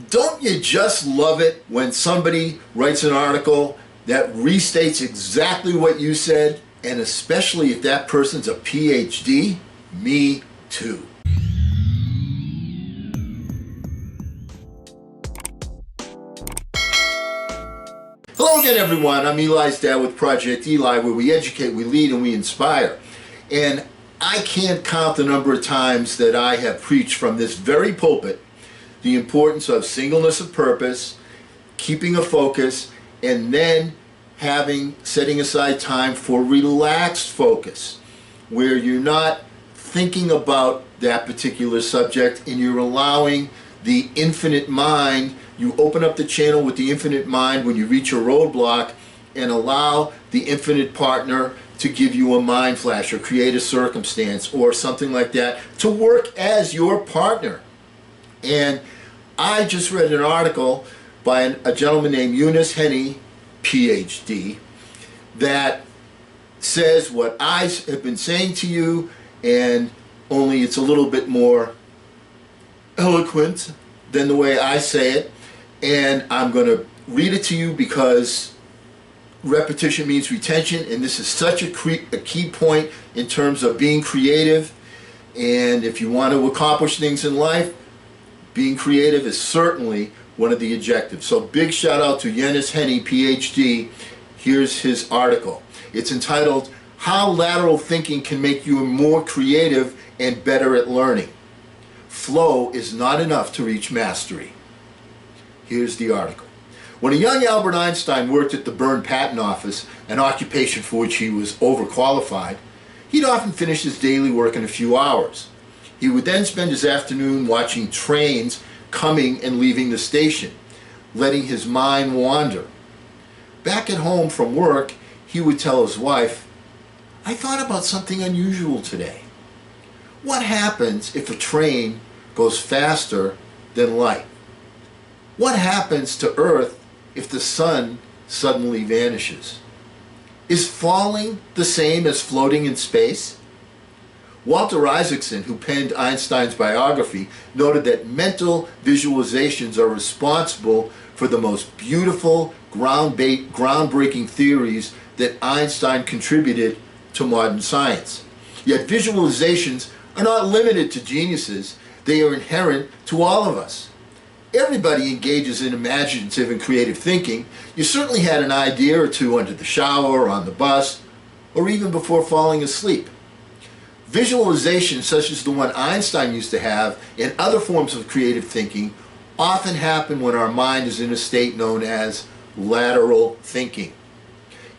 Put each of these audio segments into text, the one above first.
Don't you just love it when somebody writes an article that restates exactly what you said, and especially if that person's a PhD? Me too. Hello again, everyone. I'm Eli's dad with Project Eli, where we educate, we lead, and we inspire. And I can't count the number of times that I have preached from this very pulpit the importance of singleness of purpose, keeping a focus, and then setting aside time for relaxed focus, where you're not thinking about that particular subject and you're allowing the infinite mind. You open up the channel with the infinite mind when you reach a roadblock and allow the infinite partner to give you a mind flash or create a circumstance or something like that to work as your partner. And I just read an article by a gentleman named Eunice Henney, PhD, that says what I have been saying to you, and only it's a little bit more eloquent than the way I say it. And I'm going to read it to you because repetition means retention, and this is such a key point in terms of being creative. And if you want to accomplish things in life, being creative is certainly one of the objectives. So big shout out to Eunice Henney, PhD. Here's his article. It's entitled, How Lateral Thinking Can Make You More Creative and Better at Learning. Flow is not enough to reach mastery. Here's the article. When a young Albert Einstein worked at the Berne Patent Office, an occupation for which he was overqualified, he'd often finish his daily work in a few hours. He would then spend his afternoon watching trains coming and leaving the station, letting his mind wander. Back at home from work, he would tell his wife, I thought about something unusual today. What happens if a train goes faster than light? What happens to Earth if the sun suddenly vanishes? Is falling the same as floating in space? Walter Isaacson, who penned Einstein's biography, noted that mental visualizations are responsible for the most beautiful, groundbreaking theories that Einstein contributed to modern science. Yet visualizations are not limited to geniuses. They are inherent to all of us. Everybody engages in imaginative and creative thinking. You certainly had an idea or two under the shower, or on the bus, or even before falling asleep. Visualizations such as the one Einstein used to have and other forms of creative thinking often happen when our mind is in a state known as lateral thinking.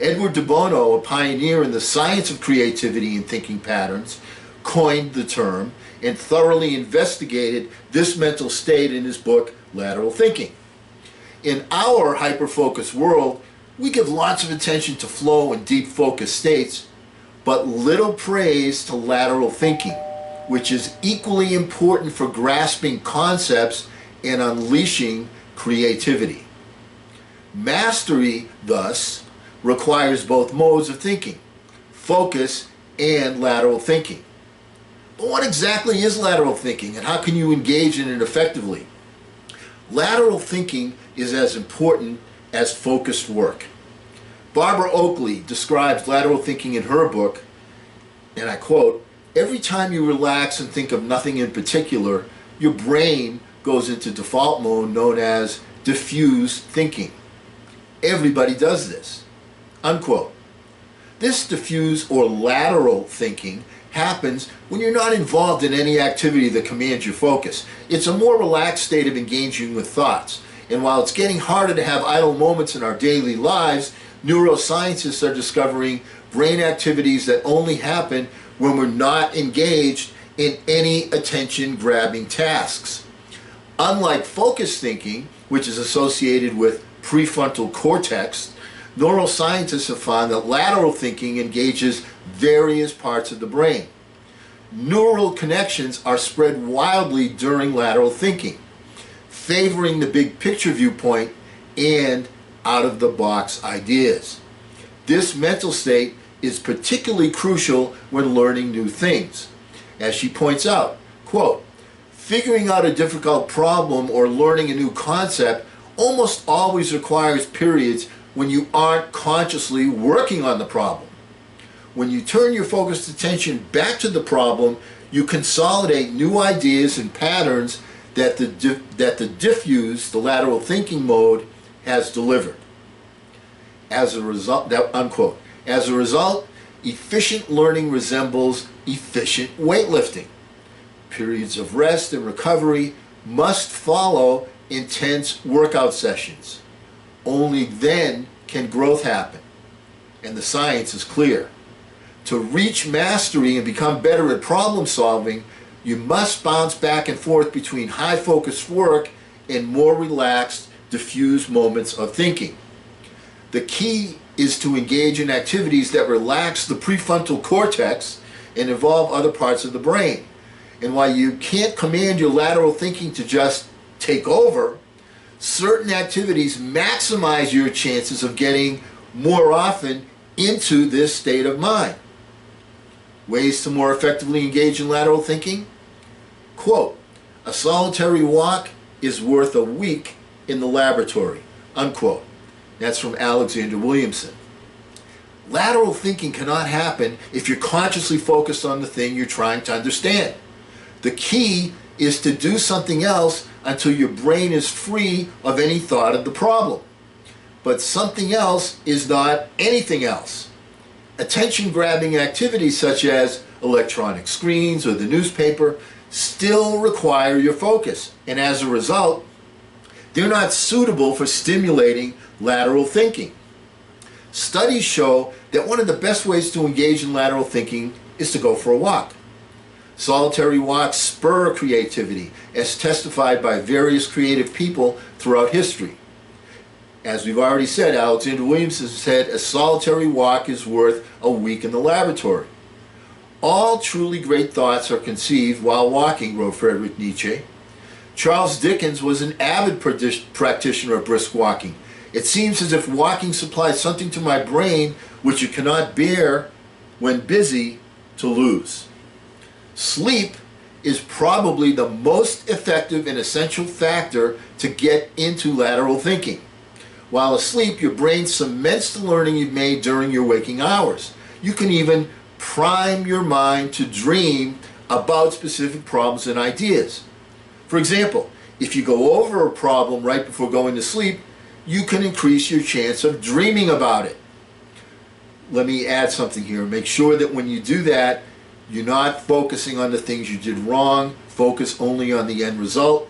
Edward de Bono, a pioneer in the science of creativity and thinking patterns, coined the term and thoroughly investigated this mental state in his book, Lateral Thinking. In our hyper-focused world, we give lots of attention to flow and deep focus states, but little praise to lateral thinking, which is equally important for grasping concepts and unleashing creativity. Mastery, thus, requires both modes of thinking, focus and lateral thinking. But what exactly is lateral thinking, and how can you engage in it effectively? Lateral thinking is as important as focused work. Barbara Oakley describes lateral thinking in her book, and I quote, every time you relax and think of nothing in particular, your brain goes into default mode known as diffuse thinking. Everybody does this, unquote. This diffuse or lateral thinking happens when you're not involved in any activity that commands your focus. It's a more relaxed state of engaging with thoughts. And while it's getting harder to have idle moments in our daily lives, neuroscientists are discovering brain activities that only happen when we're not engaged in any attention-grabbing tasks. Unlike focused thinking, which is associated with prefrontal cortex, neuroscientists have found that lateral thinking engages various parts of the brain. Neural connections are spread wildly during lateral thinking, favoring the big picture viewpoint and out-of-the-box ideas. This mental state is particularly crucial when learning new things. As she points out, quote, Figuring out a difficult problem or learning a new concept almost always requires periods when you aren't consciously working on the problem. When you turn your focused attention back to the problem, you consolidate new ideas and patterns that the diffuse, the lateral thinking mode, has delivered. As a result, unquote. As a result, efficient learning resembles efficient weightlifting. Periods of rest and recovery must follow intense workout sessions. Only then can growth happen. And the science is clear. To reach mastery and become better at problem solving, you must bounce back and forth between high focused work and more relaxed, diffuse moments of thinking. The key is to engage in activities that relax the prefrontal cortex and involve other parts of the brain. And while you can't command your lateral thinking to just take over, certain activities maximize your chances of getting more often into this state of mind. Ways to more effectively engage in lateral thinking? Quote, "A solitary walk is worth a week in the laboratory," unquote. That's from Alexander Williamson. Lateral thinking cannot happen if you're consciously focused on the thing you're trying to understand. The key is to do something else until your brain is free of any thought of the problem. But something else is not anything else. Attention-grabbing activities such as electronic screens or the newspaper still require your focus, and as a result, they're not suitable for stimulating lateral thinking. Studies show that one of the best ways to engage in lateral thinking is to go for a walk. Solitary walks spur creativity, as testified by various creative people throughout history. As we've already said, Alexander Williamson said, "A solitary walk is worth a week in the laboratory." All truly great thoughts are conceived while walking, wrote Friedrich Nietzsche. Charles Dickens was an avid practitioner of brisk walking. "It seems as if walking supplies something to my brain which it cannot bear when busy to lose." Sleep is probably the most effective and essential factor to get into lateral thinking. While asleep, your brain cements the learning you've made during your waking hours. You can even prime your mind to dream about specific problems and ideas. For example, if you go over a problem right before going to sleep, you can increase your chance of dreaming about it. Let me add something here. Make sure that when you do that, you're not focusing on the things you did wrong. Focus only on the end result,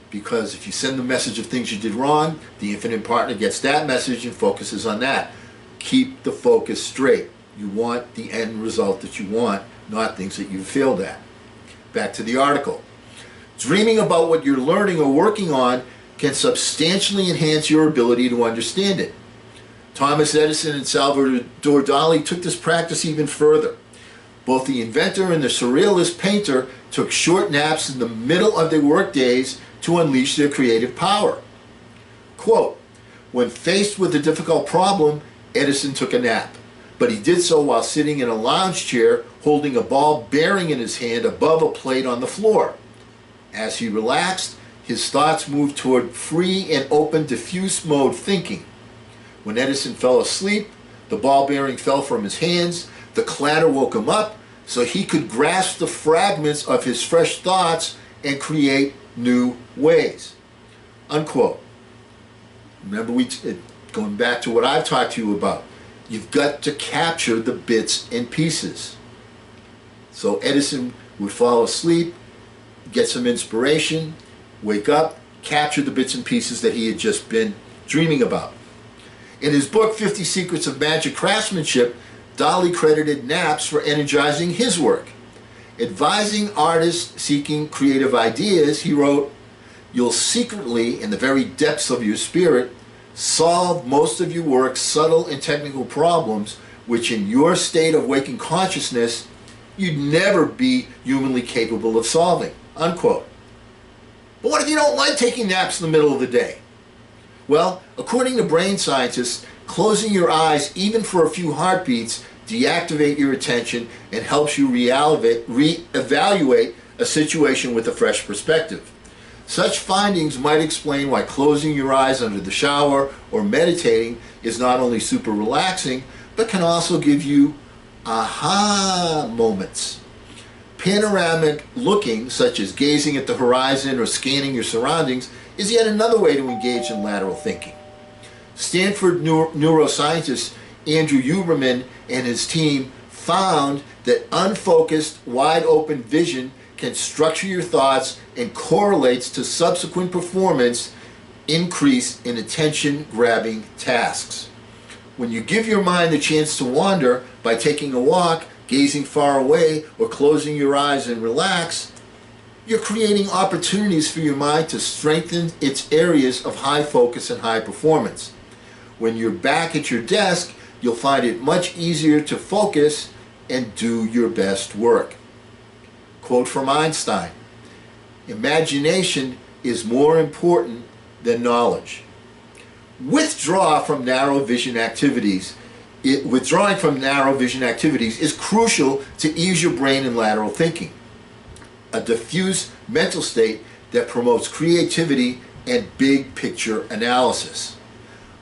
because if you send the message of things you did wrong, the infinite partner gets that message and focuses on that. Keep the focus straight. You want the end result that you want, not things that you failed at. Back to the article. Dreaming about what you're learning or working on can substantially enhance your ability to understand it. Thomas Edison and Salvador Dali took this practice even further. Both the inventor and the surrealist painter took short naps in the middle of their work days to unleash their creative power. Quote, "When faced with a difficult problem, Edison took a nap, but he did so while sitting in a lounge chair holding a ball bearing in his hand above a plate on the floor. As he relaxed, his thoughts moved toward free and open diffuse mode thinking. When Edison fell asleep, the ball bearing fell from his hands. The clatter woke him up so he could grasp the fragments of his fresh thoughts and create new ways." Unquote. Remember, going back to what I've talked to you about, you've got to capture the bits and pieces. So Edison would fall asleep, get some inspiration, wake up, capture the bits and pieces that he had just been dreaming about. In his book, 50 Secrets of Magic Craftsmanship, Dali credited naps for energizing his work. Advising artists seeking creative ideas, he wrote, "You'll secretly, in the very depths of your spirit, solve most of your work's subtle and technical problems, which in your state of waking consciousness, you'd never be humanly capable of solving." Unquote. But what if you don't like taking naps in the middle of the day? Well, according to brain scientists, closing your eyes even for a few heartbeats deactivate your attention and helps you reevaluate a situation with a fresh perspective. Such findings might explain why closing your eyes under the shower or meditating is not only super relaxing, but can also give you aha moments. Panoramic looking, such as gazing at the horizon or scanning your surroundings, is yet another way to engage in lateral thinking. Stanford neuroscientist Andrew Huberman and his team found that unfocused, wide-open vision can structure your thoughts and correlates to subsequent performance increase in attention-grabbing tasks. When you give your mind the chance to wander by taking a walk, gazing far away, or closing your eyes and relax, you're creating opportunities for your mind to strengthen its areas of high focus and high performance. When you're back at your desk, you'll find it much easier to focus and do your best work. Quote from Einstein, "Imagination is more important than knowledge." Withdrawing from narrow vision activities is crucial to ease your brain in lateral thinking, a diffuse mental state that promotes creativity and big picture analysis.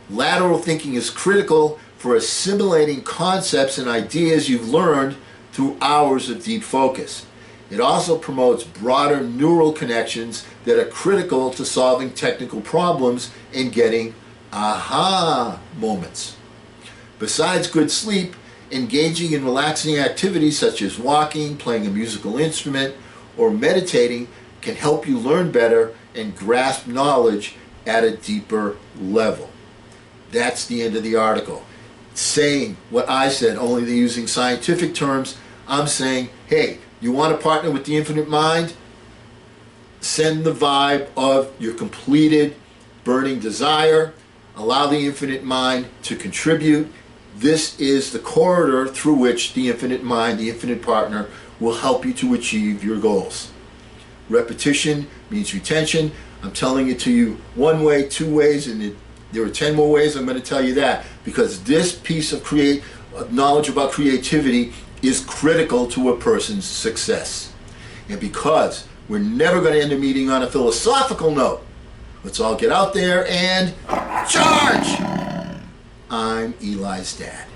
Lateral thinking is critical for assimilating concepts and ideas you've learned through hours of deep focus. It also promotes broader neural connections that are critical to solving technical problems and getting aha moments. Besides good sleep, engaging in relaxing activities such as walking, playing a musical instrument, or meditating can help you learn better and grasp knowledge at a deeper level. That's the end of the article. Saying what I said, only they're using scientific terms. I'm saying, hey, you want to partner with the infinite mind? Send the vibe of your completed burning desire. Allow the infinite mind to contribute. This is the corridor through which the infinite mind, the infinite partner, will help you to achieve your goals. Repetition means retention. I'm telling it to you one way, two ways, and there are 10 more ways I'm going to tell you that, because this piece of knowledge about creativity is critical to a person's success. And because we're never going to end a meeting on a philosophical note, let's all get out there and charge! I'm Eli's dad.